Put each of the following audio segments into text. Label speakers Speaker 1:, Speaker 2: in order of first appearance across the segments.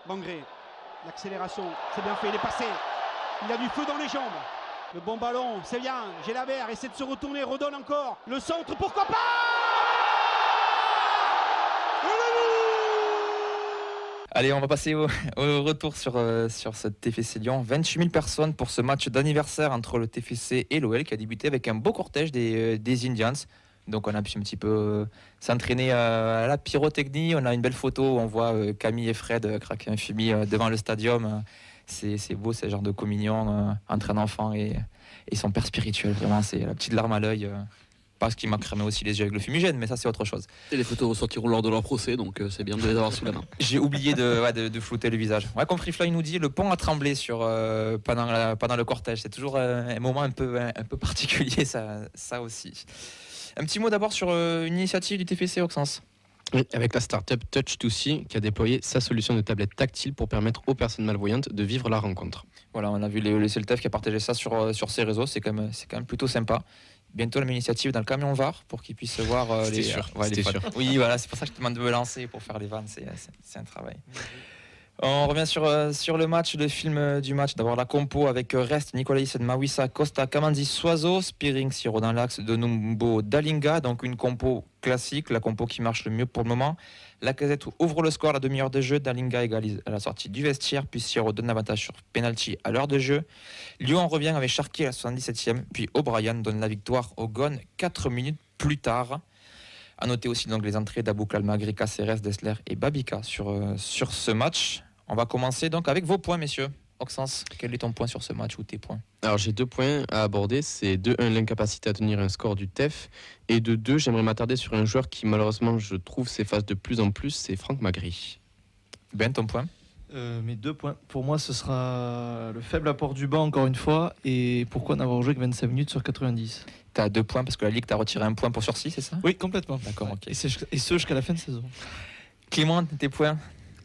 Speaker 1: Bangré, l'accélération, c'est bien fait, il est passé. Il a du feu dans les jambes. Le bon ballon, c'est bien. Gélabert essaie de se retourner, redonne encore. Le centre, pourquoi pas?
Speaker 2: Allez, on va passer au retour sur ce TFC Lyon. 28 000 personnes pour ce match d'anniversaire entre le TFC et l'OL qui a débuté avec un beau cortège des Indians. Donc on a pu un petit peu s'entraîner à la pyrotechnie. On a une belle photo où on voit Camille et Fred craquer un fumier devant le stadium. C'est beau, c'est le genre de communion entre un enfant et son père spirituel. Vraiment, c'est la petite larme à l'œil. Parce qu'il m'a cramé aussi les yeux avec le fumigène, mais ça c'est autre chose.
Speaker 3: Et les photos ressortiront lors de leur procès, donc c'est bien de les avoir sous la main.
Speaker 2: J'ai oublié de flouter le visage. Ouais, comme Free Fly nous dit, le pont a tremblé pendant le cortège. C'est toujours un moment un peu particulier, ça aussi. Un petit mot d'abord sur une initiative du TFC Auxence.
Speaker 4: Oui, avec la start-up Touch2See qui a déployé sa solution de tablette tactile pour permettre aux personnes malvoyantes de vivre la rencontre.
Speaker 2: Voilà, on a vu le CLTF qui a partagé ça sur ses réseaux, c'est quand même plutôt sympa. Bientôt la même initiative dans le camion VAR pour qu'ils puissent voir
Speaker 4: C'était sûr.
Speaker 2: Oui, voilà, c'est pour ça que je te demande de me lancer pour faire les vannes, c'est un travail. On revient sur le match, le film du match. D'abord la compo avec Rest, Nicolas Hyssen, Mawissa, Costa, Kamandi, Soiseau, Spearing, Siro dans l'axe de Numbo, Dalinga. Donc une compo classique, la compo qui marche le mieux pour le moment. Lacazette ouvre le score à la demi-heure de jeu. Dalinga égalise à la sortie du vestiaire. Puis Siro donne l'avantage sur penalty à l'heure de jeu. Lyon revient avec Charky à la 77e. Puis O'Brien donne la victoire au Gone 4 minutes plus tard. A noter aussi donc les entrées d'Abouk Almagri, Caceres, Dessler et Babika sur ce match. On va commencer donc avec vos points, messieurs. Auxence, quel est ton point sur ce match ou tes points?
Speaker 4: Alors j'ai 2 points à aborder, c'est de 1 l'incapacité à tenir un score du TEF et de 2 j'aimerais m'attarder sur un joueur qui malheureusement je trouve s'efface de plus en plus, c'est Franck Magri.
Speaker 2: Ben, ton point?
Speaker 5: Mes 2 points, pour moi ce sera le faible apport du banc encore une fois et pourquoi n'avoir joué que 25 minutes sur 90.
Speaker 2: T'as 2 points parce que la Ligue t'a retiré 1 point pour sursis, c'est ça?
Speaker 5: Oui, complètement.
Speaker 2: D'accord, ok.
Speaker 5: Et ce jusqu'à la fin de saison.
Speaker 2: Clément, tes points?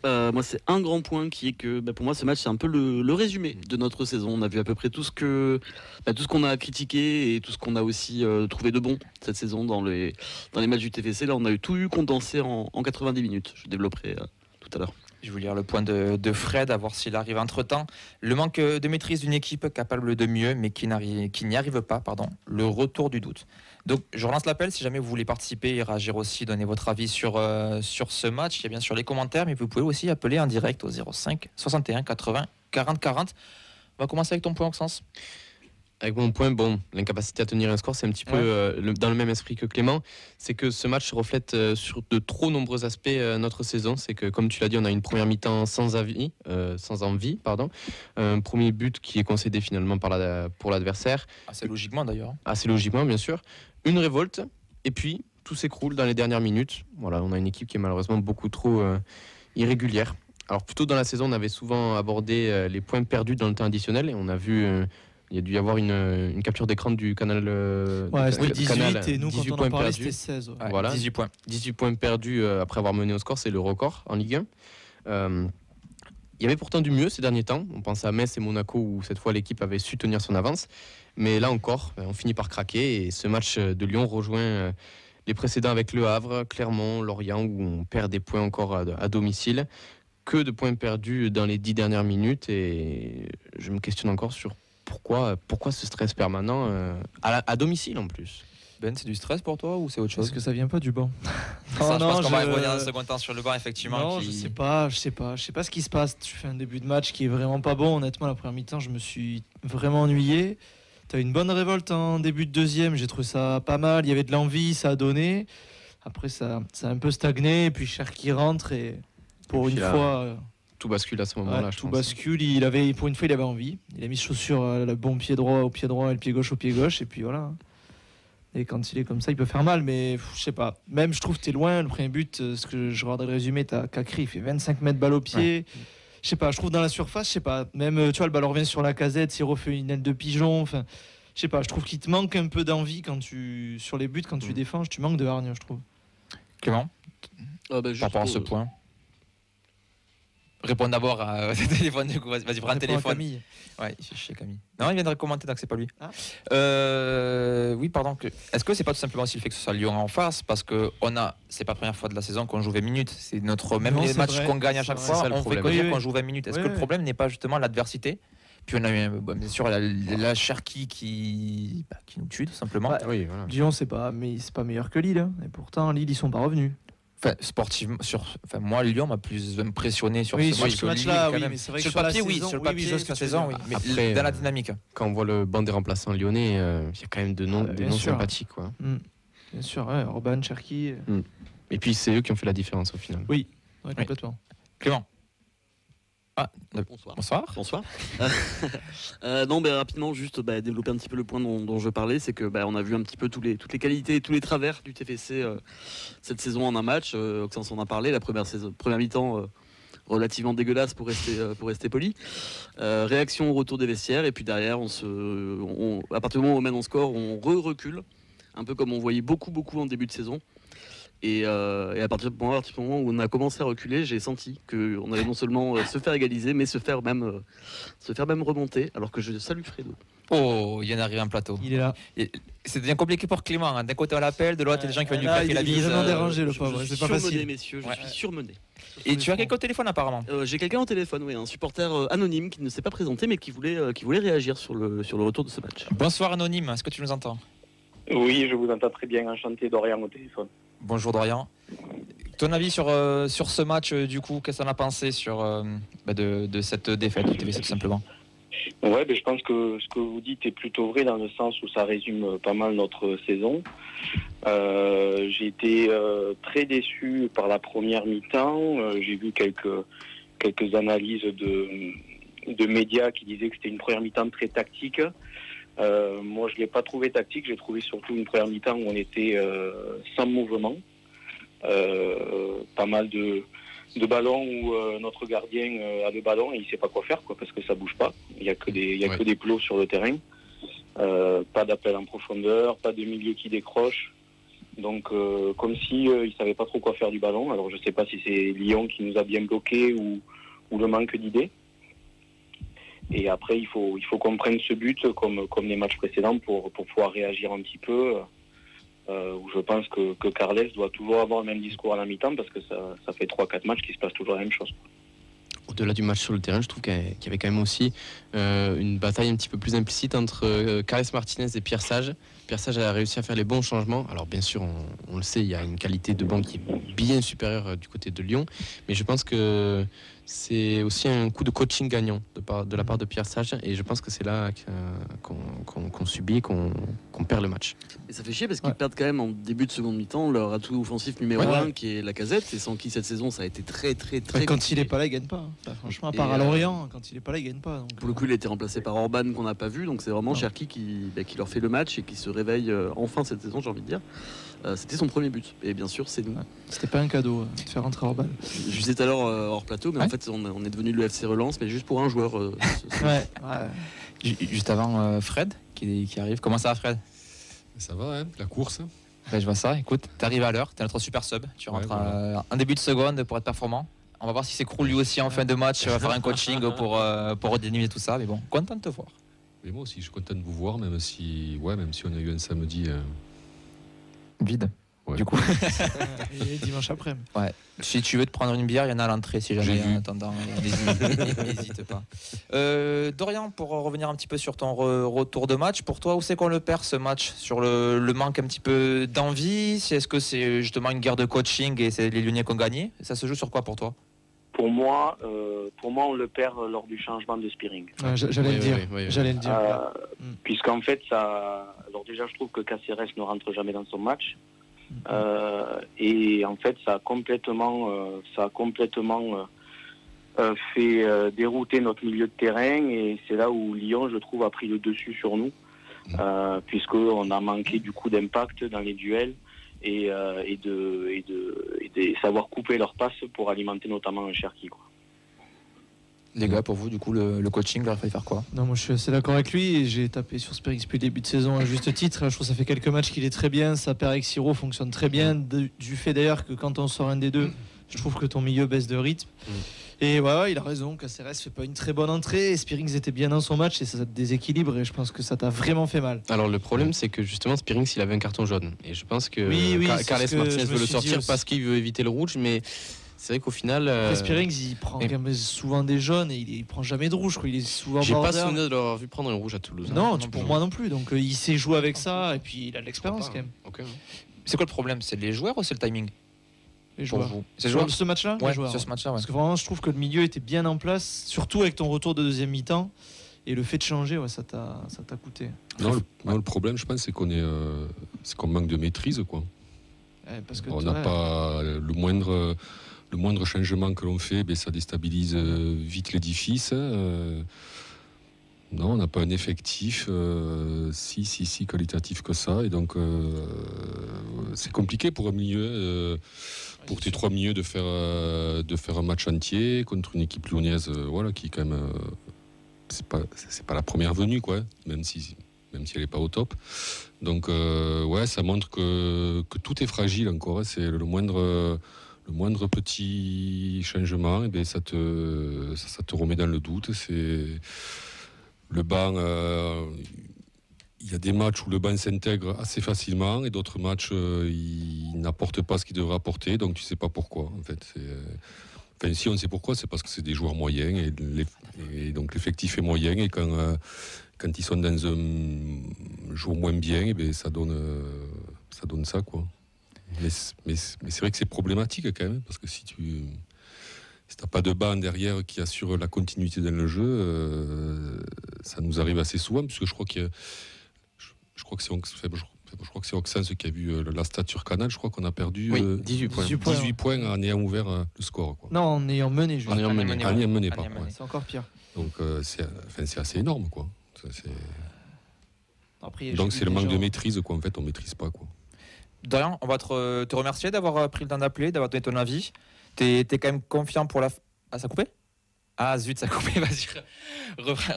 Speaker 3: Moi, c'est un grand point qui est que pour moi, ce match, c'est un peu le résumé de notre saison. On a vu à peu près tout ce qu'on a critiqué et tout ce qu'on a aussi trouvé de bon cette saison dans les matchs du TFC. Là, on a tout eu condensé en 90 minutes. Je développerai tout à l'heure.
Speaker 2: Je vais lire le point de Fred, à voir s'il arrive entre-temps. Le manque de maîtrise d'une équipe capable de mieux, mais qui n'y arrive pas. Le retour du doute. Donc, je relance l'appel. Si jamais vous voulez participer et réagir aussi, donner votre avis sur ce match. Il y a bien sûr les commentaires, mais vous pouvez aussi appeler en direct au 05 61 80 40 40. On va commencer avec ton point, Auxence.
Speaker 4: Avec mon point, l'incapacité à tenir un score, c'est un petit peu dans le même esprit que Clément. C'est que ce match reflète sur de trop nombreux aspects notre saison. C'est que, comme tu l'as dit, on a une première mi-temps sans envie. Un premier but qui est concédé finalement pour l'adversaire.
Speaker 2: Assez logiquement d'ailleurs.
Speaker 4: Assez logiquement, bien sûr. Une révolte, et puis tout s'écroule dans les dernières minutes. Voilà, on a une équipe qui est malheureusement beaucoup trop irrégulière. Alors, plus tôt dans la saison, on avait souvent abordé les points perdus dans le temps additionnel, et on a vu... il y a dû y avoir une capture d'écran du canal.
Speaker 5: C'était 18
Speaker 4: canal,
Speaker 5: et nous,
Speaker 4: 18
Speaker 5: quand on
Speaker 4: points
Speaker 5: en parlait,
Speaker 4: perdus.
Speaker 5: c'était 16. Ouais.
Speaker 4: Voilà,
Speaker 2: 18 points.
Speaker 4: 18 points perdus après avoir mené au score, c'est le record en Ligue 1. Il y avait pourtant du mieux ces derniers temps. On pense à Metz et Monaco où cette fois l'équipe avait su tenir son avance. Mais là encore, on finit par craquer. Et ce match de Lyon rejoint les précédents avec Le Havre, Clermont, Lorient où on perd des points encore à domicile. Que de points perdus dans les 10 dernières minutes. Et je me questionne encore sur pourquoi ce stress permanent à domicile en plus.
Speaker 2: Ben, c'est du stress pour toi ou c'est autre chose?
Speaker 5: Parce que ça vient pas du banc.
Speaker 2: Je pense qu'on va revenir un second temps sur le banc, effectivement.
Speaker 5: Non, je sais pas ce qui se passe. Tu fais un début de match qui est vraiment pas bon. Honnêtement, la première mi-temps, je me suis vraiment ennuyé. Tu as une bonne révolte en début de deuxième. J'ai trouvé ça pas mal. Il y avait de l'envie, ça a donné. Après, ça a un peu stagné. Et puis, Cher qui rentre. Et pour une fois.
Speaker 4: Tout bascule à ce moment-là.
Speaker 5: Tout bascule. Pour une fois, il avait envie. Il a mis chaussure le bon pied droit au pied droit et le pied gauche au pied gauche. Et puis voilà. Et quand il est comme ça, il peut faire mal. Mais je sais pas. Même, je trouve que t'es loin. Le premier but, ce que je regardais le résumé, t'as Kakri, il fait 25 mètres balle au pied. Ouais. Je sais pas. Je trouve dans la surface, je sais pas. Même, tu vois, le ballon revient sur Lacazette. S'il refait une aile de pigeon. Enfin, je sais pas. Je trouve qu'il te manque un peu d'envie sur les buts, quand tu défends. Tu manques de hargne, je trouve.
Speaker 2: Clément,
Speaker 3: par
Speaker 2: rapport à ce point. Réponds d'abord à ce téléphone, du coup. Vas-y, prends le téléphone.
Speaker 5: Camille.
Speaker 2: Ouais, il fait chier Camille. Non, il vient de commenter, donc c'est pas lui.
Speaker 5: Ah.
Speaker 2: Oui, pardon. Est-ce que c'est pas tout simplement aussi le fait que ce soit Lyon en face? Parce que c'est pas la première fois de la saison qu'on joue 20 minutes. C'est même
Speaker 5: Non,
Speaker 2: les
Speaker 5: c'est
Speaker 2: matchs
Speaker 5: vrai.
Speaker 2: qu'on gagne à chaque
Speaker 5: C'est
Speaker 2: fois,
Speaker 4: ça, le
Speaker 2: on fait
Speaker 4: problème.
Speaker 2: que dire
Speaker 5: Oui,
Speaker 2: qu'on
Speaker 5: oui.
Speaker 2: joue 20 minutes. Est-ce
Speaker 5: Oui,
Speaker 2: que le
Speaker 5: oui.
Speaker 2: problème n'est pas justement l'adversité? Puis on a eu, bien sûr, la Cherki qui nous tue, tout simplement.
Speaker 5: Ouais.
Speaker 4: Oui, voilà.
Speaker 5: Lyon, c'est pas meilleur que Lille. Hein. Et pourtant, Lille, ils sont pas revenus.
Speaker 2: Enfin, sportivement, moi, Lyon m'a plus impressionné sur
Speaker 5: Oui,
Speaker 2: ce
Speaker 5: sur
Speaker 2: match
Speaker 5: ce
Speaker 2: que
Speaker 5: match-là,
Speaker 2: Lille, quand
Speaker 5: oui,
Speaker 2: même.
Speaker 5: mais c'est vrai
Speaker 2: Sur
Speaker 5: que
Speaker 2: le
Speaker 5: sur la
Speaker 2: papier, oui,
Speaker 5: saison,
Speaker 2: sur le
Speaker 5: oui,
Speaker 2: papier,
Speaker 5: je vois ce que
Speaker 2: la
Speaker 5: tu veux
Speaker 2: saison,
Speaker 5: dire.
Speaker 2: oui. Mais
Speaker 4: Après,
Speaker 2: dans la dynamique.
Speaker 4: Quand on voit le banc des remplaçants lyonnais, il y a quand même des noms
Speaker 5: bien sûr.
Speaker 4: sympathiques. Quoi.
Speaker 5: Bien sûr, ouais, Orban, Cherki.
Speaker 4: Et puis c'est eux qui ont fait la différence au final.
Speaker 5: Ouais, complètement.
Speaker 2: Clément.
Speaker 3: Bonsoir.
Speaker 2: Bonsoir.
Speaker 3: Bonsoir. Non, rapidement, juste développer un petit peu le point dont je parlais, c'est que on a vu un petit peu toutes les qualités et tous les travers du TFC cette saison en un match. Oxens en a parlé, la première mi-temps relativement dégueulasse pour rester poli. Réaction au retour des vestiaires et puis derrière, à partir du moment où on mène en score, on recule, un peu comme on voyait beaucoup en début de saison. Et à partir du moment où on a commencé à reculer, j'ai senti qu'on allait non seulement se faire égaliser, mais se faire même remonter. Alors que je salue Fredo.
Speaker 2: Oh, il y en arrive un plateau.
Speaker 5: Il est là.
Speaker 2: C'est bien compliqué pour Clément. Hein. D'un côté, on l'appelle, de l'autre, il y a des gens qui viennent lui
Speaker 5: Là,
Speaker 2: claquer la
Speaker 5: il est
Speaker 2: bise.
Speaker 5: vraiment dérangé, le
Speaker 3: Je
Speaker 5: pauvre.
Speaker 3: suis
Speaker 5: C'est pas
Speaker 3: surmené,
Speaker 5: facile.
Speaker 3: messieurs. Je suis surmené.
Speaker 2: Et tu as quelqu'un au téléphone, apparemment.
Speaker 3: J'ai quelqu'un au téléphone, oui, un supporter anonyme qui ne s'est pas présenté, mais qui voulait réagir sur le retour de ce match.
Speaker 2: Bonsoir, Anonyme. Est-ce que tu nous entends?
Speaker 6: Oui, je vous entends très bien. Enchanté, Dorian au téléphone.
Speaker 2: Bonjour, Dorian. Ton avis sur ce match, du coup, qu'est-ce que tu en as pensé de cette défaite du TFC, tout simplement?
Speaker 6: Ouais, je pense que ce que vous dites est plutôt vrai dans le sens où ça résume pas mal notre saison. J'ai été très déçu par la première mi-temps. J'ai vu quelques analyses de médias qui disaient que c'était une première mi-temps très tactique. Moi, je ne l'ai pas trouvé tactique. J'ai trouvé surtout une première mi-temps où on était sans mouvement. Pas mal de ballons où notre gardien a le ballon et il ne sait pas quoi faire, parce que ça ne bouge pas. Il n'y a que des plots sur le terrain. Pas d'appel en profondeur, pas de milieu qui décroche. Donc, comme si il ne savait pas trop quoi faire du ballon. Alors, je ne sais pas si c'est Lyon qui nous a bien bloqués ou le manque d'idées. Et après, il faut qu'on prenne ce but comme les matchs précédents pour pouvoir réagir un petit peu. Où je pense que Carles doit toujours avoir le même discours à la mi-temps parce que ça fait 3-4 matchs qui se passe toujours la même chose.
Speaker 4: Au-delà du match sur le terrain, je trouve qu'il y avait quand même aussi une bataille un petit peu plus implicite entre Carles Martinez et Pierre Sage. Pierre Sage a réussi à faire les bons changements. Alors bien sûr, on le sait, il y a une qualité de banc qui est bien supérieure du côté de Lyon. Mais je pense que c'est aussi un coup de coaching gagnant de la part de Pierre Sage. Et je pense que c'est là qu'on subit, qu'on perd le match.
Speaker 3: Et ça fait chier parce qu'ils perdent quand même en début de seconde mi-temps leur atout offensif numéro 1 qui est Lacazette, et sans qui cette saison ça a été très
Speaker 5: Quand
Speaker 3: compliqué.
Speaker 5: il est pas là, il gagne pas. Enfin, franchement, à part à Lorient, quand il est pas là, il gagne pas. Donc,
Speaker 3: Pour le coup, il a été remplacé par Orban qu'on n'a pas vu, donc c'est vraiment Cherki qui leur fait le match et qui se réveille enfin cette saison, j'ai envie de dire. C'était son premier but, et bien sûr, c'est nous.
Speaker 5: c'était pas un cadeau de faire rentrer Orban.
Speaker 3: Je disais tout à l'heure hors plateau, mais en fait, on est devenu le FC Relance, mais juste pour un joueur.
Speaker 2: Juste avant, Fred qui arrive. Comment ça va, Fred?
Speaker 7: Ça va, la course.
Speaker 2: Je vois ça. Écoute, tu arrives à l'heure, tu es notre super sub. Tu rentres en début de seconde pour être performant. On va voir si s'écroule lui aussi en fin de match. On va faire un coaching pour redynamiser tout ça. Mais bon, content de te voir.
Speaker 7: Mais moi aussi, je suis content de vous voir, même si on a eu un samedi
Speaker 2: vide.
Speaker 7: Ouais.
Speaker 2: Du coup.
Speaker 5: Et dimanche après.
Speaker 2: Ouais. Si tu veux te prendre une bière, il y en a à l'entrée si jamais. En attendant, n'hésite pas. Dorian, pour revenir un petit peu sur ton retour de match, pour toi, où c'est qu'on le perd ce match? Sur le manque un petit peu d'envie? Est-ce que c'est justement une guerre de coaching et c'est les Lyonnais qui ont gagné? Ça se joue sur quoi pour toi?
Speaker 6: Pour moi, on le perd lors du changement de Spearing.
Speaker 5: J'allais le dire.
Speaker 6: Puisqu'en fait, alors déjà, je trouve que Cáceres ne rentre jamais dans son match. Et en fait, ça a complètement fait dérouter notre milieu de terrain, et c'est là où Lyon, je trouve, a pris le dessus sur nous, puisqu'on a manqué du coup d'impact dans les duels et de savoir couper leurs passes pour alimenter notamment un Cherki, quoi.
Speaker 2: Les gars, pour vous, du coup, le coaching, il aurait fallu faire quoi?
Speaker 5: Non, moi je suis assez d'accord avec lui, et j'ai tapé sur Spearings depuis le début de saison à juste titre. Je trouve que ça fait quelques matchs qu'il est très bien, sa paire avec Siro fonctionne très bien, du fait d'ailleurs que quand on sort un des deux, Je trouve que ton milieu baisse de rythme. Et il a raison, Caceres fait pas une très bonne entrée. Spearings était bien dans son match et ça te déséquilibre et je pense que ça t'a vraiment fait mal.
Speaker 4: Alors le problème c'est que justement Spearings il avait un carton jaune et je pense que Carles
Speaker 5: c'est
Speaker 4: Martinez veut le sortir parce qu'il veut éviter le rouge, mais c'est vrai qu'au final
Speaker 5: Spearings il prend quand même souvent des jaunes et il prend jamais de rouge, quoi. Il est souvent
Speaker 4: j'ai pas
Speaker 5: border.
Speaker 4: souvenir de l'avoir vu prendre un rouge à Toulouse.
Speaker 5: Non, pour moi non plus. Donc il sait jouer avec ça et puis il a de l'expérience quand même.
Speaker 4: Okay.
Speaker 2: C'est quoi le problème? C'est les joueurs ou c'est le timing?
Speaker 5: Les joueurs.
Speaker 2: Pour vous.
Speaker 5: C'est le joueur de ce match-là?
Speaker 2: Ouais,
Speaker 5: les joueurs.
Speaker 2: sur ce match-là, ouais.
Speaker 5: Parce que vraiment, je trouve que le milieu était bien en place, surtout avec ton retour de deuxième mi-temps. Et le fait de changer, ça t'a coûté.
Speaker 7: Non, le problème, je pense, c'est qu'on manque de maîtrise, quoi.
Speaker 5: Parce que
Speaker 7: on n'a pas le moindre changement que l'on fait, ça déstabilise vite l'édifice. Non, on n'a pas un effectif si qualitatif que ça, et donc c'est compliqué pour un milieu, pour tes trois milieux de faire un match entier contre une équipe lyonnaise, qui quand même c'est pas la première venue, quoi, même si elle n'est pas au top. Donc ça montre que tout est fragile encore. C'est le moindre petit changement, et ça te remet dans le doute. C'est le banc, il y a des matchs où le banc s'intègre assez facilement et d'autres matchs il n'apporte pas ce qu'il devrait apporter, donc tu sais pas pourquoi en fait. Si on sait pourquoi, c'est parce que c'est des joueurs moyens et donc l'effectif est moyen, et quand ils sont dans un jour moins bien, ça donne ça, quoi. Mais c'est vrai que c'est problématique quand même, parce que si t'as pas de banc derrière qui assure la continuité dans le jeu, ça nous arrive assez souvent, puisque je crois que c'est Auxence qui a vu la stat sur Canal. Je crois qu'on a perdu
Speaker 4: 18 points.
Speaker 7: 18 points en ayant ouvert le score, quoi.
Speaker 5: Non, en ayant mené. Juste.
Speaker 7: En ayant mené, pardon.
Speaker 5: C'est encore pire.
Speaker 7: Donc c'est assez énorme, quoi.
Speaker 5: Après,
Speaker 7: donc c'est le manque de maîtrise, quoi. En fait, on maîtrise pas, quoi.
Speaker 2: Dorian, on va te remercier d'avoir pris le temps d'appeler, d'avoir donné ton avis. T'es quand même confiant pour la... Ah, ça a coupé? Ah zut, ça a coupé, vas-y,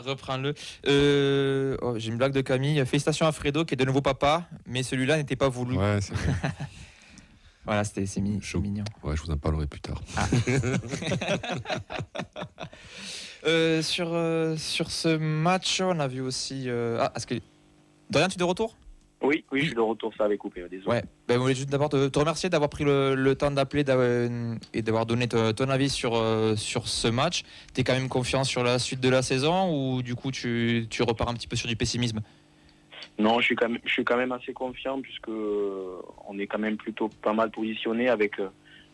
Speaker 2: reprends-le. J'ai une blague de Camille. Félicitations à Fredo qui est de nouveau papa, mais celui-là n'était pas voulu.
Speaker 7: Ouais, c'est vrai.
Speaker 2: Voilà, c'est mignon.
Speaker 7: Ouais, je vous en parlerai plus tard.
Speaker 2: Ah. Sur ce match, on a vu aussi... est-ce que... Dorian, tu es de retour?
Speaker 6: Oui, je suis de retour, ça avait coupé, désolé.
Speaker 2: Ouais, je voulais juste d'abord te remercier d'avoir pris le temps d'appeler et d'avoir donné ton avis sur ce match. Tu es quand même confiant sur la suite de la saison, ou du coup tu repars un petit peu sur du pessimisme?
Speaker 6: Non, je suis quand même assez confiant, puisque on est quand même plutôt pas mal positionné avec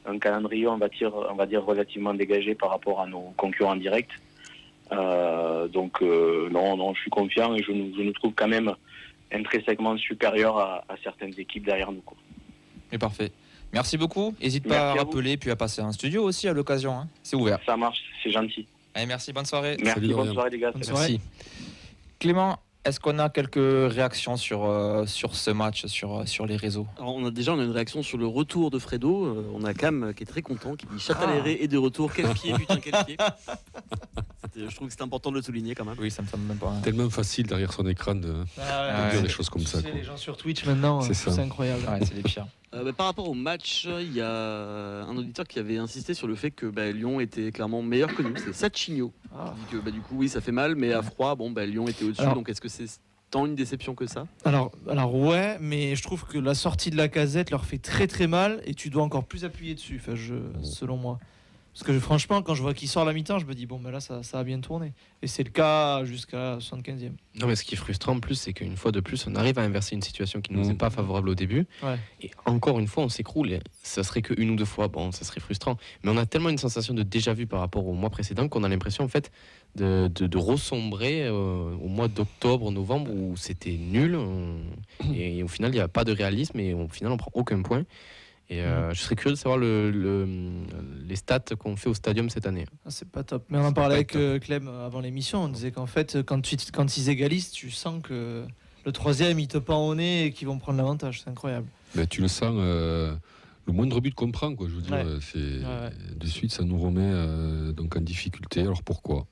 Speaker 6: un calendrier, on va dire relativement dégagé par rapport à nos concurrents directs. Donc non, je suis confiant, et je nous trouve quand même intrinsèquement supérieur à certaines équipes derrière nous, quoi.
Speaker 2: Et parfait. Merci beaucoup. N'hésite pas à rappeler, puis à passer en studio aussi à l'occasion, hein. C'est ouvert.
Speaker 6: Ça marche, c'est gentil.
Speaker 2: Allez, merci, bonne soirée.
Speaker 6: Merci, bonne soirée les gars.
Speaker 2: Merci. Clément, est-ce qu'on a quelques réactions sur ce match, sur les réseaux?
Speaker 3: Alors on a une réaction sur le retour de Fredo. On a Cam qui est très content, qui dit Châtelleret est de retour. Quel pied, putain, quel pied. Je trouve que c'est important de le souligner quand même.
Speaker 2: Oui, ça me semble même pas.
Speaker 7: Tellement facile derrière son écran de dire des choses comme ça, quoi.
Speaker 5: Les gens sur Twitch maintenant, c'est incroyable.
Speaker 2: Ouais, c'est les pires.
Speaker 3: Par rapport au match, il y a un auditeur qui avait insisté sur le fait que Lyon était clairement meilleur que nous. C'est Sacchigno. Il dit que du coup, oui, ça fait mal, mais à froid, Lyon était au-dessus. Alors, donc est-ce que c'est tant une déception que ça? Alors
Speaker 5: ouais, mais je trouve que la sortie de la Casette leur fait très très mal, et tu dois encore plus appuyer dessus, selon moi. Parce que franchement, quand je vois qu'il sort à la mi-temps, je me dis là ça a bien tourné. Et c'est le cas jusqu'à la 75e.
Speaker 4: Non, mais ce qui est frustrant en plus, c'est qu'une fois de plus, on arrive à inverser une situation qui ne nous est pas favorable au début. Ouais. Et encore une fois, on s'écroule. Et ça serait que une ou deux fois, ça serait frustrant. Mais on a tellement une sensation de déjà-vu par rapport au mois précédent qu'on a l'impression en fait de ressombrer au mois d'octobre, novembre, où c'était nul. Et au final, il n'y a pas de réalisme, et au final, on prend aucun point. Et je serais curieux de savoir les stats qu'on fait au stadium cette année.
Speaker 5: C'est pas top. Mais on en parlait avec Clem avant l'émission. On disait qu'en fait, quand ils égalisent, tu sens que le troisième, il te pend au nez et qu'ils vont prendre l'avantage. C'est incroyable.
Speaker 7: Tu le sens, le moindre but qu'on prend, quoi. Je veux dire, de suite, ça nous remet donc en difficulté. Alors pourquoi?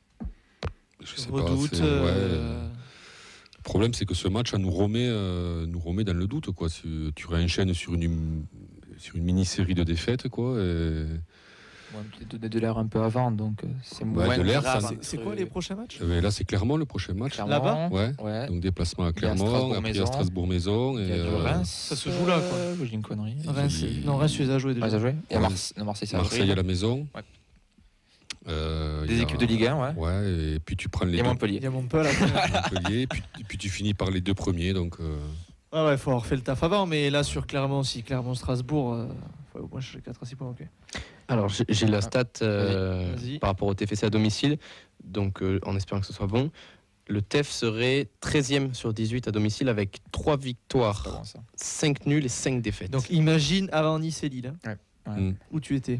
Speaker 7: Je sais
Speaker 5: redoute,
Speaker 7: pas. Le problème, c'est que ce match, ça nous remet dans le doute, quoi. Tu réenchaînes sur une mini-série de défaites, quoi.
Speaker 2: De l'air un peu avant, donc c'est moins
Speaker 7: de l'air,
Speaker 2: grave.
Speaker 7: ça,
Speaker 5: C'est quoi les prochains matchs?
Speaker 7: Mais là, c'est Clermont le prochain match.
Speaker 2: Clermont,
Speaker 5: Là-bas
Speaker 2: ouais.
Speaker 7: Donc déplacement à
Speaker 2: Il y a
Speaker 7: Clermont, après il y a
Speaker 2: Strasbourg-Maison.
Speaker 7: Strasbourg-Maison.
Speaker 2: Il y a du Reims.
Speaker 5: Ça se joue là, quoi.
Speaker 2: Je dis une connerie.
Speaker 5: Reims, non, Reims, tu les as joués déjà.
Speaker 2: Ouais, ça a joué. Et
Speaker 7: Ouais.
Speaker 2: Marseille, ça a
Speaker 7: Marseille
Speaker 2: joué.
Speaker 7: à la maison.
Speaker 2: Ouais.
Speaker 7: Il
Speaker 2: Des
Speaker 7: y a-
Speaker 2: équipes de Ligue 1, ouais.
Speaker 7: Ouais, et puis tu prends les
Speaker 2: Et
Speaker 7: deux
Speaker 2: Montpellier.
Speaker 5: Il y a Montpellier.
Speaker 7: Montpellier, et puis tu finis par les deux premiers. Donc,
Speaker 5: Ah ouais, faut avoir fait le taf avant, mais là sur Clermont aussi, Clermont-Strasbourg, faut au moins chercher 4 à 6 points, ok.
Speaker 4: Alors, j'ai la stat
Speaker 5: Vas-y.
Speaker 4: par rapport au TFC à domicile, donc en espérant que ce soit bon. Le TEF serait 13e sur 18 à domicile avec 3
Speaker 2: C'est pas
Speaker 4: victoires,
Speaker 2: bon, ça.
Speaker 4: 5 nuls et 5 défaites.
Speaker 5: Donc imagine avant Nice et Lille, hein,
Speaker 2: Ouais.
Speaker 5: où tu étais.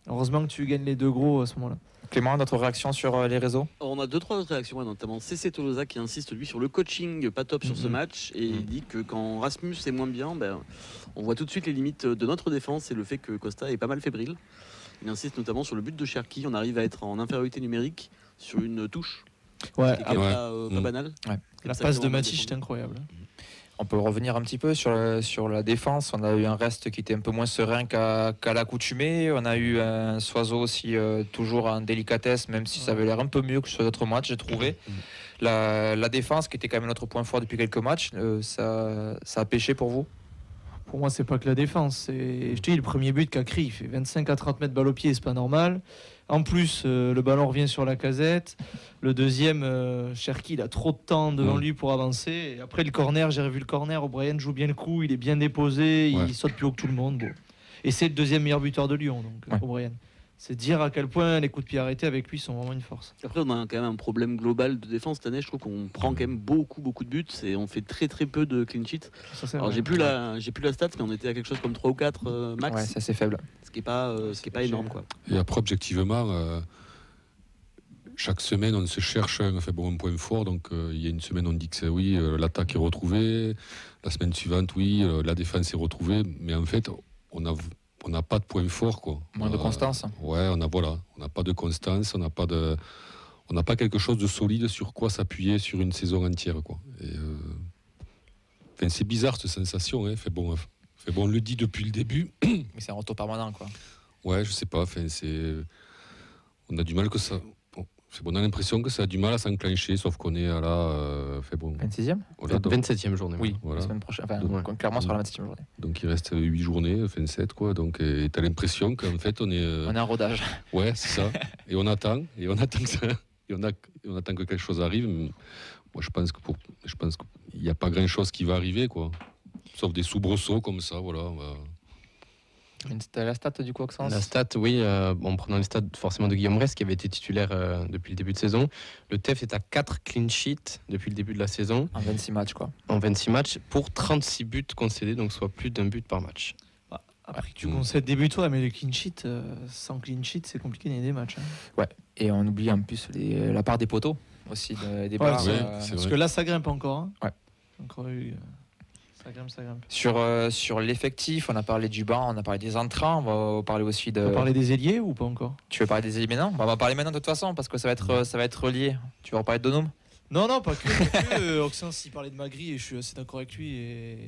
Speaker 5: Heureusement que tu gagnes les 2 gros à ce moment-là.
Speaker 2: Clément, notre réaction sur les réseaux?
Speaker 3: On a 2-3 autres réactions, ouais, notamment CC Tolosa qui insiste lui sur le coaching pas top sur ce match et il dit que quand Rasmus est moins bien, on voit tout de suite les limites de notre défense et le fait que Costa est pas mal fébrile. Il insiste notamment sur le but de Cherki, on arrive à être en infériorité numérique sur une touche,
Speaker 5: Ouais,
Speaker 3: ce qui est quand même pas
Speaker 7: Mm.
Speaker 3: banal.
Speaker 2: Ouais.
Speaker 5: la
Speaker 3: Exactement,
Speaker 5: passe de
Speaker 3: on a
Speaker 5: Matich,
Speaker 3: défendu.
Speaker 5: c'était incroyable.
Speaker 2: On peut revenir un petit peu sur la défense. On a eu un reste qui était un peu moins serein qu'à l'accoutumée. On a eu un Soiseau aussi toujours en délicatesse, même si ça avait l'air un peu mieux que sur d'autres matchs, j'ai trouvé. La défense, qui était quand même notre point fort depuis quelques matchs, ça a pêché pour vous?
Speaker 5: Pour moi, c'est pas que la défense. Je te dis, le premier but Cacri, il fait 25 à 30 mètres balle au pied, c'est pas normal. En plus, le ballon revient sur la casette. Le deuxième, Cherki, il a trop de temps devant lui pour avancer. Et après, le corner, j'ai revu le corner. O'Brien joue bien le coup, il est bien déposé,
Speaker 7: Ouais.
Speaker 5: il saute plus haut que tout le monde. Bon. Et c'est le deuxième meilleur buteur de Lyon, donc
Speaker 2: Ouais.
Speaker 5: O'Brien. C'est dire à quel point les coups de pied arrêtés avec lui sont vraiment une force.
Speaker 3: Après, on a quand même un problème global de défense cette année. Je trouve qu'on prend quand même beaucoup de buts et on fait très peu de clean sheet.
Speaker 5: Ça, c'est
Speaker 3: Alors
Speaker 5: vrai.
Speaker 3: j'ai plus la stat, mais on était à quelque chose comme 3 ou 4 max,
Speaker 2: Ouais, c'est assez faible.
Speaker 3: ce qui est pas énorme quoi.
Speaker 7: et après, objectivement, chaque semaine, on se cherche un point fort. Donc, il y a une semaine, on dit que c'est oui, l'attaque est retrouvée. La semaine suivante, oui, la défense est retrouvée. Mais en fait, on n'a pas de point fort, quoi.
Speaker 2: Moins de constance.
Speaker 7: Ouais, on n'a pas de constance, on n'a pas quelque chose de solide sur quoi s'appuyer sur une saison entière, quoi. Et, enfin, c'est bizarre cette sensation, hein. On le dit depuis le début.
Speaker 2: Mais c'est un retour permanent, quoi.
Speaker 7: Ouais, je sais pas. Enfin, on a du mal que ça. On a l'impression que ça a du mal à s'enclencher, sauf qu'on est à la.
Speaker 2: 26e?
Speaker 7: Voilà, donc,
Speaker 4: 27e journée.
Speaker 2: Oui,
Speaker 7: voilà.
Speaker 2: la semaine prochaine. Enfin,
Speaker 4: Ouais.
Speaker 2: clairement sur la 27e journée.
Speaker 7: donc il reste 8 journées, 7 quoi. Donc tu as l'impression qu'en fait on est.
Speaker 2: On est en rodage.
Speaker 7: Ouais, c'est ça. Et on attend que ça. On attend que quelque chose arrive. Moi, je pense qu'il n'y a pas grand-chose qui va arriver, quoi. Sauf des soubresauts comme ça, voilà.
Speaker 2: T'as la stat du coup, Oxens?
Speaker 4: La stat, oui, en prenant les stats forcément de Guillaume Rest qui avait été titulaire depuis le début de saison. Le TEF est à 4 clean sheets depuis le début de la saison,
Speaker 2: En 26 matchs, quoi.
Speaker 4: en 26 matchs, pour 36 buts concédés, donc soit plus d'un but par match.
Speaker 5: Après que tu concèdes des buts, toi, mais le clean sheet, sans clean sheet, c'est compliqué de gagner des matchs. Hein.
Speaker 2: Et on oublie en plus la part des poteaux aussi, des barres.
Speaker 7: c'est vrai,
Speaker 5: Parce
Speaker 7: c'est
Speaker 5: que là, ça grimpe encore. Hein.
Speaker 2: Ouais.
Speaker 5: Encore eu. Ça grimpe.
Speaker 2: Sur l'effectif, on a parlé du banc, on a parlé des entrants, on va parler aussi de.
Speaker 5: On peut parler des ailiers ou pas encore?
Speaker 2: Tu veux parler des ailiers maintenant? On va parler maintenant de toute façon parce que ça va être relié. Tu vas reparler de Donum?
Speaker 5: Non, pas que. Oxens, il parlait de Magri et je suis assez d'accord avec lui. Et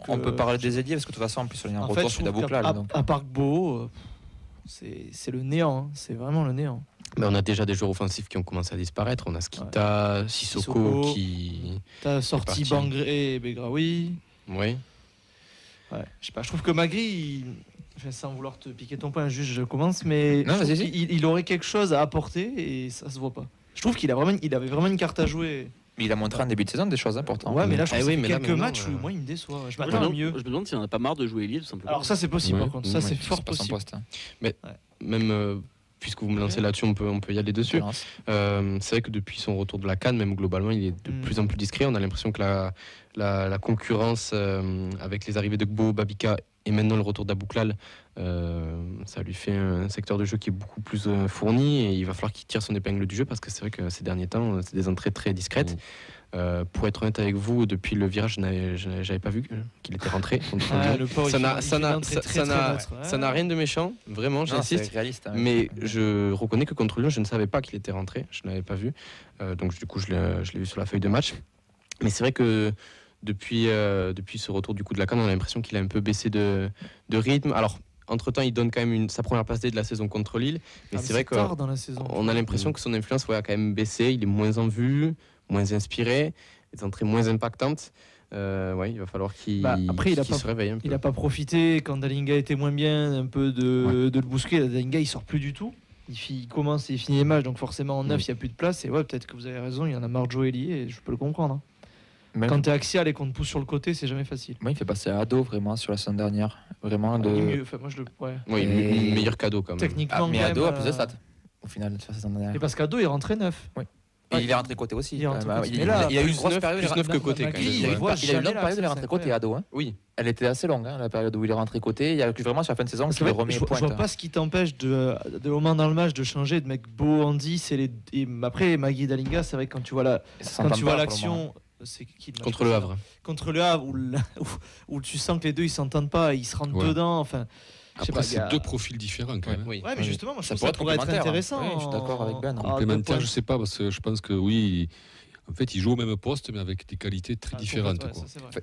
Speaker 2: On peut parler des ailiers parce que de toute façon, en plus, on est en
Speaker 5: En
Speaker 2: retour
Speaker 5: fait,
Speaker 2: sur la bouclage.
Speaker 5: à Parc-Beau, c'est le néant. Hein. C'est vraiment le néant.
Speaker 4: Mais on a déjà des joueurs offensifs qui ont commencé à disparaître. On a Skita, Sissoko qui.
Speaker 5: T'as sorti
Speaker 4: parti.
Speaker 5: Bangré et Begraoui.
Speaker 4: Oui.
Speaker 5: Ouais, je sais pas, je trouve que Magri, sans vouloir te piquer ton point, juste je commence, mais
Speaker 2: Non,
Speaker 5: je trouve
Speaker 2: vas-y.
Speaker 5: qu'il aurait quelque chose à apporter et ça se voit pas. Je trouve qu'il avait vraiment une carte à jouer.
Speaker 2: Mais il a montré en début de saison des choses importantes.
Speaker 5: Ouais, mais là, je trouve
Speaker 4: Ah oui,
Speaker 5: que
Speaker 4: mais là,
Speaker 5: quelques
Speaker 4: maintenant,
Speaker 5: matchs où moi il me déçoit. Je
Speaker 3: Je me
Speaker 5: m'attends à
Speaker 3: demande-
Speaker 5: mieux.
Speaker 3: je me demande s'il en a pas marre de jouer ailier tout simplement.
Speaker 5: Alors ça c'est possible
Speaker 7: Ouais.
Speaker 5: par contre, ça c'est fort
Speaker 2: pas son
Speaker 5: possible.
Speaker 2: poste. Hein.
Speaker 4: Même puisque vous me lancez là-dessus, on peut y aller dessus.
Speaker 2: Violence.
Speaker 4: C'est vrai que depuis son retour de la CAN, même globalement, il est de plus en plus discret. On a l'impression que la concurrence avec les arrivées de Gbo, Babika et maintenant le retour d'Abouklal, ça lui fait un secteur de jeu qui est beaucoup plus fourni et il va falloir qu'il tire son épingle du jeu parce que c'est vrai que ces derniers temps, c'est des entrées très discrètes. Pour être honnête avec vous, depuis le virage, j'avais pas vu qu'il était rentré.
Speaker 5: Ah, le pauvre,
Speaker 4: Ça
Speaker 5: il
Speaker 4: n'a-
Speaker 5: fait
Speaker 4: ça
Speaker 5: une
Speaker 4: n'a-
Speaker 5: entrée
Speaker 4: ça-
Speaker 5: très,
Speaker 4: ça
Speaker 5: très
Speaker 4: n'a-
Speaker 5: neutre.
Speaker 4: Ça n'a rien de méchant, vraiment,
Speaker 2: Non, c'est
Speaker 4: j'insiste.
Speaker 2: réaliste. hein.
Speaker 4: Mais je reconnais que contre Lyon, je ne savais pas qu'il était rentré. Je ne l'avais pas vu. Donc, du coup, je l'ai vu sur la feuille de match. Mais c'est vrai que depuis ce retour du coup de la CAN, on a l'impression qu'il a un peu baissé de rythme. Alors, Entre-temps, il donne quand même sa première passe D de la saison contre Lille. Mais c'est vrai
Speaker 5: tard dans la saison.
Speaker 4: qu'on a l'impression que son influence a quand même baissé. Il est moins en vue, moins inspiré, les entrées moins impactantes. Il va falloir qu'il se réveille un peu.
Speaker 5: Il n'a pas profité quand Dalinga était moins bien, un peu de le bousculer. Dalinga, il sort plus du tout. Il commence et il finit les matchs, donc forcément en 9, il n'y a plus de place. Et peut-être que vous avez raison, il y en a marre de jouer lié, et je peux le comprendre. Quand tu es axial et qu'on te pousse sur le côté, c'est jamais facile.
Speaker 2: Moi, il fait passer à ado vraiment sur la semaine dernière. Vraiment
Speaker 4: le meilleur cadeau quand même.
Speaker 5: Techniquement,
Speaker 2: mais ado a plus de stats au final sur la saison dernière.
Speaker 5: Et parce qu'ado, il rentrait 9.
Speaker 2: Oui. Et il est rentré côté aussi.
Speaker 5: Il a
Speaker 2: eu une grosse période.
Speaker 4: Plus 9 que côté.
Speaker 2: Il a eu une longue période où il est rentré côté ado.
Speaker 4: Oui.
Speaker 2: Elle était assez longue, la période où il est rentré côté. Il y a vraiment sur la fin de saison qu'il le remet point.
Speaker 5: Je vois pas ce qui t'empêche de moment dans le match de changer, de mettre Beau, Andy. Après, Magui Dalinga, c'est vrai que quand tu vois l'action. C'est qui
Speaker 4: contre le Havre.
Speaker 5: Contre le Havre, où tu sens que les deux ils s'entendent pas, ils se rentrent dedans. Enfin,
Speaker 7: après, c'est deux profils différents quand même.
Speaker 5: Oui, mais justement, moi, je trouve
Speaker 2: ça pourrait être
Speaker 5: intéressant.
Speaker 2: Oui, je suis d'accord avec Ben.
Speaker 7: Complémentaire, je sais pas, parce que je pense que oui. En fait, il joue au même poste, mais avec des qualités très différentes.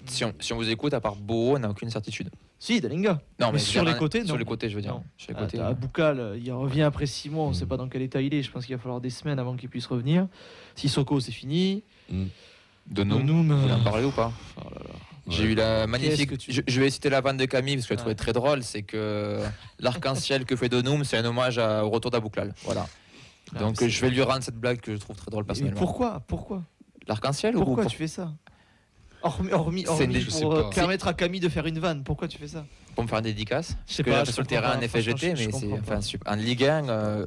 Speaker 2: Si on vous écoute, à part Beau, on n'a aucune certitude.
Speaker 5: Si, Dalinga.
Speaker 2: Non, mais
Speaker 5: sur les côtés, non.
Speaker 2: Sur les côtés, je veux dire.
Speaker 5: Boukal, il revient après 6 mois, on ne sait pas dans quel état il est. Je pense qu'il va falloir des semaines avant qu'il puisse revenir. Sissoko, c'est fini.
Speaker 2: De nous, vous voulez en parler ou pas? J'ai eu la magnifique. Je vais citer la vanne de Camille parce que je la trouvais très drôle. C'est que l'arc-en-ciel que fait Donoum, c'est un hommage au retour d'Abouklal. Voilà. Donc je vais lui rendre cette blague que je trouve très drôle personnellement.
Speaker 5: Pourquoi
Speaker 2: L'arc-en-ciel
Speaker 5: Pourquoi tu fais ça? Hormis pour permettre à Camille de faire une vanne, pourquoi tu fais ça?
Speaker 2: Pour me faire une dédicace.
Speaker 5: Je sais pas,
Speaker 2: sur le terrain un effet jeté, mais c'est en Ligue 1,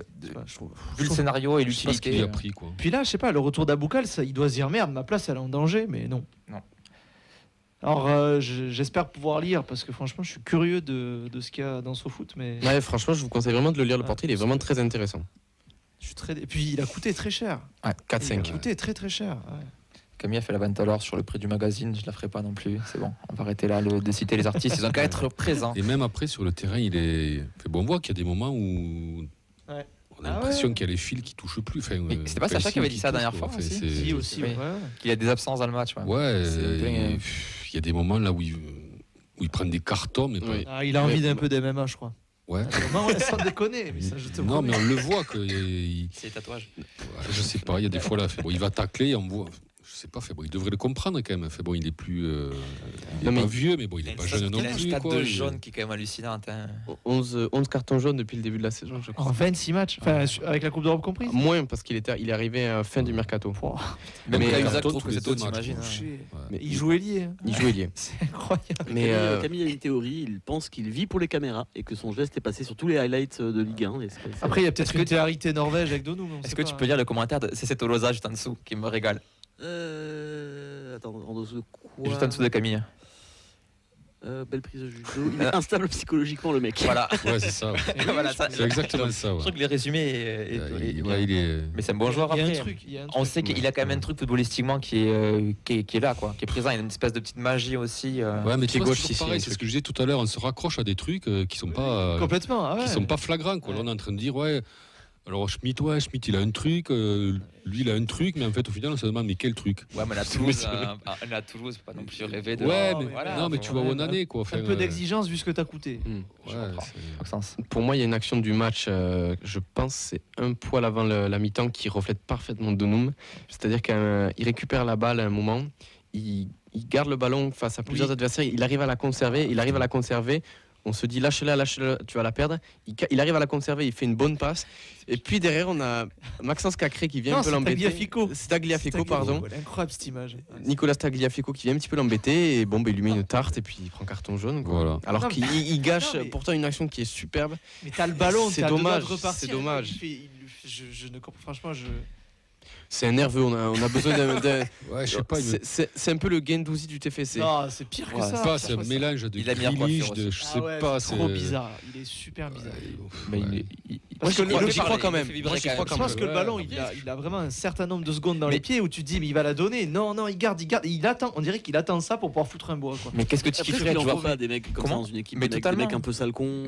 Speaker 2: vu le scénario et l'utilité.
Speaker 7: Il a pris quoi.
Speaker 5: Puis là, je sais pas, le retour d'Abouklal, il doit se dire merde, ma place elle est en danger, mais non. Alors j'espère pouvoir lire parce que franchement, je suis curieux de ce qu'il y a dans SoFoot, mais.
Speaker 4: Ouais, franchement, je vous conseille vraiment de le lire. Le portrait, il est vraiment très intéressant.
Speaker 5: Et puis il a coûté très cher.
Speaker 4: 4-5.
Speaker 5: Il a coûté très très cher.
Speaker 2: Camille a fait la vanne tout à l'heure sur le prix du magazine, je la ferai pas non plus, c'est bon, on va arrêter là de citer les artistes, ils ont qu'à être présents.
Speaker 7: Et même après sur le terrain, on voit qu'il y a des moments où on a l'impression qu'il y a les fils qui touchent plus.
Speaker 2: C'était pas Sacha qui avait dit ça la dernière fois
Speaker 5: aussi.
Speaker 2: Qu'il y a des absences dans le match.
Speaker 7: Il y a des moments là où il prend des cartons. Mais
Speaker 5: il a envie d'un peu d'MMA, je crois.
Speaker 7: Ouais.
Speaker 5: Non, sans déconner, mais ça, je te
Speaker 7: non, mais on le voit que.
Speaker 2: C'est les tatouages.
Speaker 7: Je sais pas, il y a des fois là, il va tacler, on voit. Je sais pas, il devrait le comprendre quand même. Il est plus. Il est pas vieux, mais il est pas jeune non plus.
Speaker 2: Il a un stade de jaune qui est quand même hallucinant.
Speaker 4: 11 cartons jaunes depuis le début de la saison, je crois.
Speaker 5: En 26 matchs, avec la Coupe d'Europe comprise.
Speaker 4: Moins, parce qu'il est arrivé à la fin du mercato.
Speaker 2: Même Cahuzac trouve que c'est tôt, t'imagines.
Speaker 5: Il joue ailier. C'est incroyable.
Speaker 3: Mais Camille a une théorie, il pense qu'il vit pour les caméras et que son geste est passé sur tous les highlights de Ligue 1.
Speaker 5: Après, il y a peut-être une théorité norvège avec Donoum.
Speaker 2: Est-ce que tu peux lire le commentaire de C'est Tolosa juste en dessous qui me régale?
Speaker 3: Attends, en dessous de quoi?
Speaker 2: Juste en dessous de Camille.
Speaker 3: Belle prise de judo. Il est instable psychologiquement, le mec.
Speaker 2: Voilà.
Speaker 7: Ouais, c'est ça. C'est exactement ça.
Speaker 2: Je trouve que les résumés. Mais c'est un bon joueur après. On sait qu'il a quand même un truc footballistiquement qui est là, quoi, qui est présent. Il y a une espèce de petite magie aussi.
Speaker 7: Ouais, mais tu vois, c'est pareil. C'est ce que je disais tout à l'heure. On se raccroche à des trucs qui sont pas
Speaker 5: complètement,
Speaker 7: qui sont pas flagrants, quoi. Là, on est en train de dire alors Schmitt, il a un truc, lui il a un truc, mais en fait au final on se demande mais quel truc.
Speaker 2: Ouais, mais à Toulouse, pas non plus rêver de.
Speaker 7: Ouais, mais non, mais tu vois où on en est, quoi.
Speaker 5: Un peu d'exigence vu ce que t'as coûté.
Speaker 4: Pour moi, il y a une action du match, je pense, c'est un poil avant la mi-temps qui reflète parfaitement Donoum. C'est-à-dire qu'il récupère la balle à un moment, il garde le ballon face à plusieurs adversaires, il arrive à la conserver. On se dit lâche-la, tu vas la perdre. Il arrive à la conserver, il fait une bonne passe. Et puis derrière, on a Maxence Cacré qui vient un peu l'embêter. Stagliafico, pardon.
Speaker 5: Incroyable cette image.
Speaker 4: Nicolas Stagliafico qui vient un petit peu l'embêter. Et il lui met une tarte et puis il prend carton jaune.
Speaker 7: Voilà.
Speaker 4: Alors qu'il gâche pourtant une action qui est superbe.
Speaker 5: Mais t'as le ballon,
Speaker 4: c'est dommage. C'est dommage.
Speaker 5: Je ne comprends. Franchement,
Speaker 4: c'est un nerveux, on a besoin d'un.
Speaker 7: Ouais, je sais pas.
Speaker 4: C'est un peu le Guendouzi du TFC.
Speaker 5: Non, c'est pire que ça.
Speaker 7: C'est un mélange de Grealish, je sais pas.
Speaker 5: C'est trop bizarre. Il est super bizarre.
Speaker 4: Moi, j'y crois quand même.
Speaker 5: Je pense que le ballon, il a vraiment un certain nombre de secondes dans les pieds où tu te dis, mais il va la donner. Non, il garde. Il attend. On dirait qu'il attend ça pour pouvoir foutre un bois.
Speaker 2: Mais qu'est-ce que tu kifferais
Speaker 3: de voir pas des mecs comme ça dans une équipe, des mecs un peu salcons.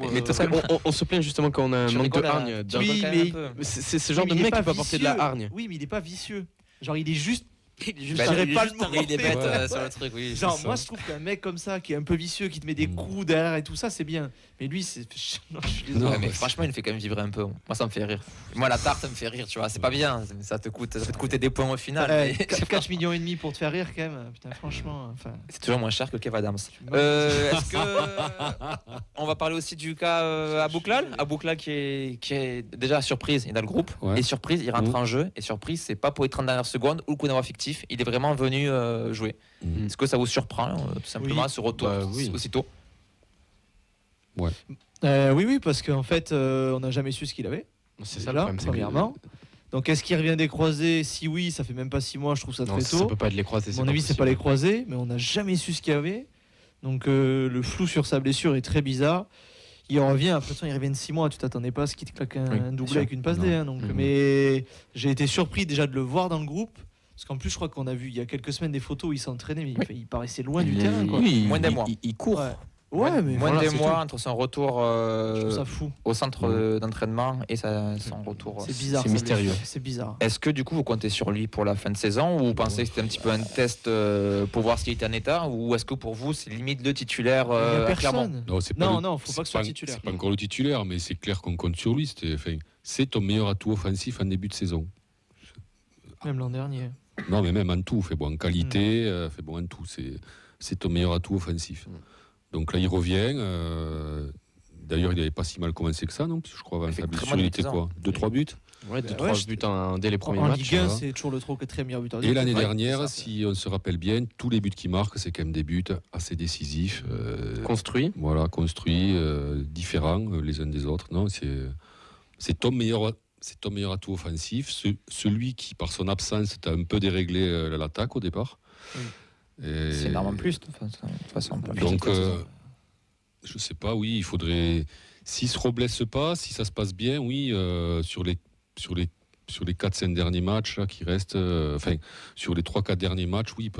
Speaker 4: On se plaint justement quand on a un manque de hargne.
Speaker 5: Oui, mais
Speaker 4: c'est ce genre de mec qui peut apporter de la hargne.
Speaker 5: Oui, mais il est pas vicieux. Genre, il est juste
Speaker 2: Bah,
Speaker 5: j'irais pas le
Speaker 2: il est bête
Speaker 7: Ouais.
Speaker 2: sur le truc, oui.
Speaker 5: Genre,
Speaker 7: c'est
Speaker 5: moi,
Speaker 7: ça.
Speaker 5: je trouve qu'un mec comme ça, qui est un peu vicieux, qui te met des coups derrière et tout ça, c'est bien. Mais lui, c'est. Non, je suis désolé.
Speaker 7: Non,
Speaker 2: Ouais, mais
Speaker 7: ouais.
Speaker 2: franchement, il me fait quand même vibrer un peu. Moi, ça me fait rire. Moi, la tarte, ça me fait rire, tu vois. C'est pas bien. Ça peut te coûter des points au final. mais
Speaker 5: 4 millions et demi pour te faire rire, quand même. Putain, franchement. Enfin,
Speaker 2: c'est toujours moins cher que Kev Adams.
Speaker 5: m'as-
Speaker 2: Est-ce que on va parler aussi du cas Abouklal qui est déjà surprise, il est dans le groupe.
Speaker 7: Ouais.
Speaker 2: Et surprise, il rentre
Speaker 7: Mhm.
Speaker 2: en jeu. Et surprise, c'est pas pour les 30 dernières secondes ou le coup d'envoi fictif. Il est vraiment venu jouer.
Speaker 7: Mhm.
Speaker 2: Est-ce que ça vous surprend, tout simplement,
Speaker 5: Oui.
Speaker 2: ce retour
Speaker 4: Bah, oui.
Speaker 2: aussitôt?
Speaker 5: oui, parce qu'en fait, on n'a jamais su ce qu'il avait.
Speaker 4: C'est ça
Speaker 5: Déjà,
Speaker 4: le problème. c'est que-
Speaker 5: premièrement. Donc, est-ce qu'il revient des croisés? Si oui, ça fait même pas 6 mois, je trouve ça
Speaker 4: Non,
Speaker 5: très
Speaker 4: ça
Speaker 5: tôt.
Speaker 4: peut pas être les croisés.
Speaker 5: À mon avis, c'est pas les croisés, mais on n'a jamais su ce qu'il y avait. Donc, le flou sur sa blessure est très bizarre. Il revient, après ça, il revient de 6 mois. Tu t'attendais pas à ce qu'il te claque un
Speaker 2: Oui, bien
Speaker 5: doublé
Speaker 2: sûr.
Speaker 5: avec une passe
Speaker 7: Non.
Speaker 5: D. Hein, donc,
Speaker 4: Mhm.
Speaker 5: Mais j'ai été surpris déjà de le voir dans le groupe. Parce qu'en plus, je crois qu'on a vu il y a quelques semaines des photos où il s'entraînait, mais il paraissait loin du terrain. Quoi.
Speaker 4: Oui,
Speaker 2: Moins d'un mois.
Speaker 4: Il court.
Speaker 5: Ouais, mais
Speaker 2: moins
Speaker 5: voilà,
Speaker 2: des
Speaker 5: c'est
Speaker 2: mois
Speaker 5: tout.
Speaker 2: entre son retour
Speaker 5: Je trouve ça fou.
Speaker 2: au centre d'entraînement et son retour.
Speaker 5: C'est bizarre.
Speaker 4: c'est
Speaker 5: sa
Speaker 4: mystérieux.
Speaker 5: blessure. C'est bizarre.
Speaker 2: Est-ce que du coup vous comptez sur lui pour la fin de saison ou vous pensez que c'était un petit peu un test pour voir s'il était en état ou est-ce que pour vous c'est limite le titulaire
Speaker 5: Il n'y a
Speaker 2: à Clermont?
Speaker 5: personne.
Speaker 7: Non, c'est pas
Speaker 5: Non,
Speaker 7: le-
Speaker 5: non, faut pas
Speaker 7: c'est
Speaker 5: que ce soit titulaire.
Speaker 7: C'est pas encore le titulaire, mais c'est clair qu'on compte sur lui. C'est ton meilleur atout offensif en début de saison.
Speaker 5: Même l'an dernier.
Speaker 7: Non, mais même en tout. Fait bon en qualité,
Speaker 5: Mm.
Speaker 7: fait bon en tout. C'est ton meilleur atout offensif. Donc là, il revient. D'ailleurs, il n'avait pas si mal commencé que ça, non? Parce que je crois avant
Speaker 2: Il fait
Speaker 7: sa
Speaker 2: une très
Speaker 7: blessure,
Speaker 2: bonne
Speaker 7: il était
Speaker 2: saison.
Speaker 7: quoi 2-3 buts.
Speaker 4: Ouais, 2-3
Speaker 5: Ouais,
Speaker 4: buts dès les premiers
Speaker 5: En
Speaker 4: matchs.
Speaker 5: Ligue 1,
Speaker 7: voilà.
Speaker 5: c'est toujours le très meilleur buteur.
Speaker 7: Et l'année
Speaker 5: Ouais,
Speaker 7: dernière,
Speaker 5: c'est ça.
Speaker 7: si on se rappelle bien, tous les buts qu'il marque, c'est quand même des buts assez décisifs.
Speaker 4: Construit.
Speaker 7: Voilà, construits, différents les uns des autres. Non, c'est ton meilleur atout offensif, celui qui, par son absence, t'a un peu déréglé l'attaque au départ.
Speaker 5: Oui.
Speaker 7: Et
Speaker 2: C'est énorme en plus de toute façon.
Speaker 7: donc, je sais pas, oui, il faudrait. S'il se reblesse pas, si ça se passe bien, oui, sur les 4-5 derniers matchs là, qui restent, enfin, sur les 3-4 derniers matchs, oui,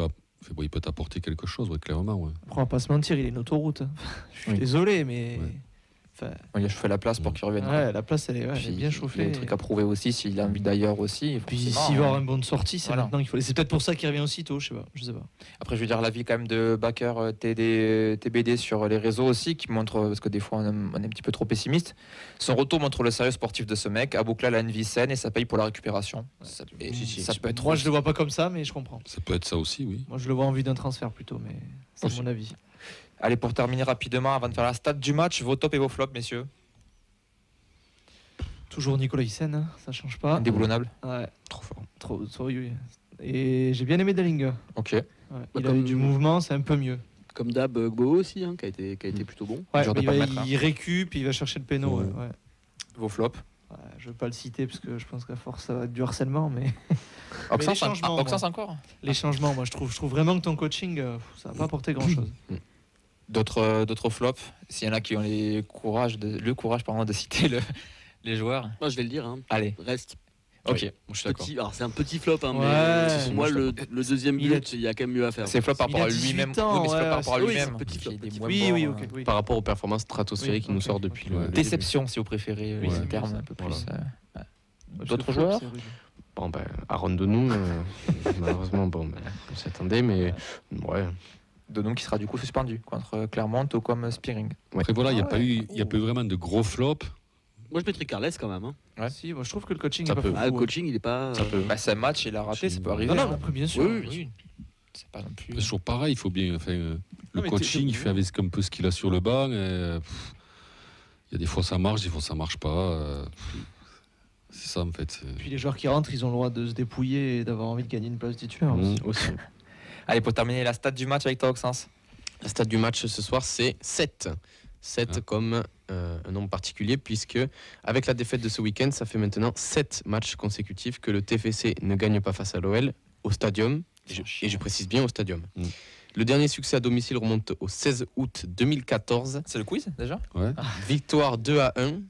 Speaker 7: il peut t'apporter quelque chose, ouais, clairement. Ouais.
Speaker 5: On va pas se mentir, il est une autoroute. hein. Je suis
Speaker 2: Oui.
Speaker 5: désolé, mais.
Speaker 7: Ouais.
Speaker 5: Enfin,
Speaker 2: Il a chauffé la place pour qu'il revienne.
Speaker 5: ouais, la place, elle est,
Speaker 2: Puis,
Speaker 5: elle est bien
Speaker 2: Il y a
Speaker 5: chauffée.
Speaker 2: des trucs à prouver aussi s'il a envie d'ailleurs aussi.
Speaker 5: Puis
Speaker 2: forcément,
Speaker 5: s'il va
Speaker 2: hein.
Speaker 5: avoir une bonne sortie, c'est
Speaker 2: Voilà.
Speaker 5: maintenant qu'il faut. C'est peut-être pour ça qu'il revient aussitôt, je sais pas.
Speaker 2: Après, je veux dire, l'avis quand même de Backer TBD sur les réseaux aussi, qui montre, parce que des fois on est un petit peu trop pessimiste, son retour montre le sérieux sportif de ce mec. Abouklal a une vie saine et ça paye pour la récupération. Ça, et ça peut être
Speaker 5: Moi, je le vois pas comme ça, mais je comprends.
Speaker 7: Ça peut être ça aussi, oui.
Speaker 5: Moi, je le vois en vue d'un transfert plutôt, mais c'est
Speaker 2: Aussi.
Speaker 5: mon avis.
Speaker 2: Allez, pour terminer rapidement, avant de faire la stat du match, vos tops et vos flops, messieurs.
Speaker 5: Toujours Nicolas Hyssen, hein, ça change pas.
Speaker 2: Indéboulonnable.
Speaker 5: Ouais,
Speaker 4: Trop fort.
Speaker 5: trop, oui. Et j'ai bien aimé Dalinga.
Speaker 2: Ok.
Speaker 5: Ouais, il a
Speaker 3: comme-
Speaker 5: eu du mouvement, c'est un peu mieux.
Speaker 3: Comme d'hab, Gbo aussi, hein, qui a été plutôt bon.
Speaker 5: Ouais,
Speaker 2: Genre de
Speaker 5: il,
Speaker 2: pas
Speaker 5: va-
Speaker 2: le mettre, hein.
Speaker 5: il récup, il va chercher le péno.
Speaker 7: Ouais.
Speaker 5: Ouais.
Speaker 2: Vos flops.
Speaker 5: Ouais, je veux pas le citer parce que je pense qu'à force ça va être du harcèlement, mais
Speaker 2: Oxens,
Speaker 5: les changements,
Speaker 2: Oxens
Speaker 5: moi.
Speaker 2: encore.
Speaker 5: les changements, moi je trouve vraiment que ton coaching, ça va pas apporter grand chose.
Speaker 2: D'autres flops. S'il y en a qui ont le courage de citer les joueurs.
Speaker 3: Moi, je vais le dire. Hein.
Speaker 2: Allez.
Speaker 3: Reste.
Speaker 2: Ok.
Speaker 4: Moi, je suis d'accord.
Speaker 3: Alors, c'est un petit flop, hein,
Speaker 5: Ouais.
Speaker 3: mais pour moi,
Speaker 4: je
Speaker 3: le deuxième
Speaker 5: Il a-
Speaker 3: but, il y a quand même mieux à faire.
Speaker 2: C'est flop par
Speaker 5: Il
Speaker 2: rapport
Speaker 5: a
Speaker 2: à
Speaker 5: 18
Speaker 2: lui-même.
Speaker 5: ans,
Speaker 2: Oui, mais c'est flop
Speaker 5: ouais,
Speaker 2: par rapport à
Speaker 3: oui,
Speaker 2: lui-même.
Speaker 3: c'est un petit flop,
Speaker 2: Il est
Speaker 3: petit
Speaker 2: moins
Speaker 5: Oui,
Speaker 2: bon,
Speaker 5: oui, ok. Oui.
Speaker 4: Par rapport aux performances stratosphériques
Speaker 5: Oui,
Speaker 4: qui nous
Speaker 5: ok,
Speaker 4: sortent
Speaker 5: ok.
Speaker 4: depuis
Speaker 7: Ouais.
Speaker 4: le début.
Speaker 2: Déception, si vous préférez,
Speaker 5: Oui,
Speaker 2: ce
Speaker 5: c'est
Speaker 2: terme
Speaker 5: ça.
Speaker 2: un peu plus.
Speaker 4: Voilà.
Speaker 2: D'autres
Speaker 5: Parce que
Speaker 2: joueurs
Speaker 5: flop, c'est rude.
Speaker 4: Bon, ben, Aaron Denou, malheureusement, on s'attendait, mais ouais.
Speaker 2: Denon qui sera du coup suspendu contre Clermont ou comme Spearing.
Speaker 7: Après, voilà, il n'y a,
Speaker 5: Ah
Speaker 7: pas
Speaker 5: ouais.
Speaker 7: eu, il y a pas eu vraiment de gros flops.
Speaker 3: Moi, je mettrais Carles quand même. Hein.
Speaker 2: Ouais.
Speaker 5: Si, moi je trouve que le coaching
Speaker 4: Ça
Speaker 5: est pas
Speaker 4: peut.
Speaker 5: fou.
Speaker 3: Ah, le coaching, il est pas.
Speaker 4: Ça peut.
Speaker 2: Bah, c'est un match, il a raté, ça peut arriver.
Speaker 5: Non, non,
Speaker 2: hein.
Speaker 5: après, bien sûr.
Speaker 3: Oui, oui,
Speaker 2: C'est pas non plus.
Speaker 7: C'est toujours pareil, il faut bien. Enfin, le
Speaker 5: mais
Speaker 7: coaching,
Speaker 5: t'es-
Speaker 7: il fait avec un peu ce qu'il a sur le banc. Il y a des fois ça marche, des fois ça marche pas. C'est ça en fait.
Speaker 5: Puis les joueurs qui rentrent, ils ont le droit de se dépouiller et d'avoir envie de gagner une place titulaire.
Speaker 7: Mmh.
Speaker 4: Aussi.
Speaker 2: Allez, pour terminer la stat du match avec toi, Oxens.
Speaker 4: La stat du match ce soir, c'est 7. 7
Speaker 7: Ah.
Speaker 4: comme un nombre particulier, puisque avec la défaite de ce week-end, ça fait maintenant 7 matchs consécutifs que le TFC ne gagne pas face à l'OL au Stadium. Et je précise bien au Stadium.
Speaker 7: Mm.
Speaker 4: Le dernier succès à domicile remonte au 16 août 2014.
Speaker 2: C'est le quiz déjà?
Speaker 7: Ouais.
Speaker 4: Victoire 2-1.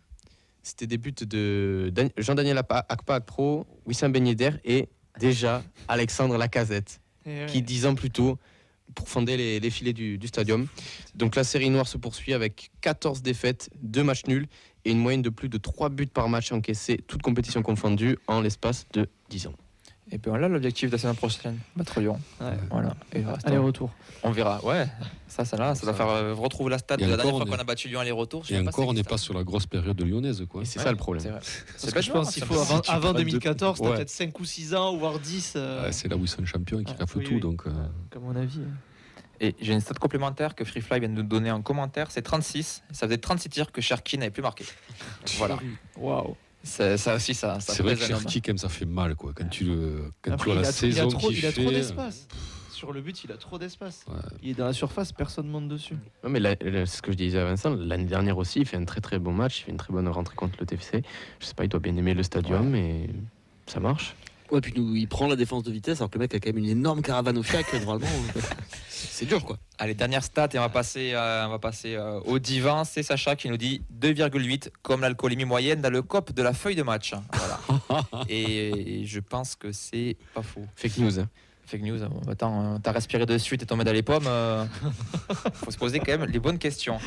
Speaker 4: C'était des buts de Jean-Daniel Akpa-Akpro, Wissam Ben Yedder et déjà Alexandre Lacazette, qui 10 ans plus tôt pourfendait les filets du Stadium. Donc la série noire se poursuit avec 14 défaites, 2 matchs nuls et une moyenne de plus de 3 buts par match encaissés, toutes compétitions confondues, en l'espace de 10 ans.
Speaker 2: Et puis voilà l'objectif de la saison prochaine, battre Lyon.
Speaker 5: Ouais.
Speaker 2: Voilà. Et le reste,
Speaker 5: Aller-retour.
Speaker 2: on verra. Ouais, ça va faire retrouver la stat
Speaker 7: Et
Speaker 2: de la
Speaker 7: encore,
Speaker 2: dernière fois
Speaker 7: on
Speaker 2: qu'on
Speaker 7: est-
Speaker 2: a battu Lyon aller-retour. Je
Speaker 7: Et
Speaker 2: sais pas
Speaker 7: encore,
Speaker 2: si
Speaker 7: on n'est
Speaker 2: c'est
Speaker 7: pas
Speaker 2: ça.
Speaker 7: sur la grosse période lyonnaise, quoi.
Speaker 2: Ouais,
Speaker 5: C'est ça le problème.
Speaker 2: c'est vrai.
Speaker 5: Parce que je pense qu'il faut avant 2014, t'as peut-être 5 ou 6 ans, ou voire 10.
Speaker 7: Ouais, c'est là où ils sont champions et qui raflent tout. Donc,
Speaker 5: Comme mon avis.
Speaker 2: Et j'ai une stat complémentaire que Freefly vient de nous donner en commentaire, c'est 36. Ça faisait 36 tirs que Cherki n'avait plus marqué. Voilà.
Speaker 5: Waouh.
Speaker 2: Ça aussi, ça
Speaker 7: c'est vrai que
Speaker 2: pèse un homme.
Speaker 7: Cherki, quand même, ça fait mal, quoi. Quand tu
Speaker 5: Après,
Speaker 7: vois la saison qu'il
Speaker 5: il a trop
Speaker 7: fait.
Speaker 5: d'espace. Sur le but, il a trop d'espace.
Speaker 7: Ouais.
Speaker 5: Il est dans la surface, personne ne monte dessus.
Speaker 4: Non, mais c'est ce que je disais à Vincent, l'année dernière aussi, il fait un très très bon match, il fait une très bonne rentrée contre le TFC. Je sais pas, il doit bien aimer le stadium, mais ça marche.
Speaker 3: Ouais, puis il prend la défense de vitesse alors que le mec a quand même une énorme caravane au fiac, normalement. C'est dur, quoi.
Speaker 2: Allez, dernière stat et on va passer au divan. C'est Sacha qui nous dit 2,8 comme l'alcoolémie moyenne dans le COP de la feuille de match. Voilà. et je pense que c'est pas faux.
Speaker 4: Fake news. Hein.
Speaker 2: Fake news. Bon, attends, t'as respiré de suite et tombé dans les pommes. Faut se poser quand même les bonnes questions.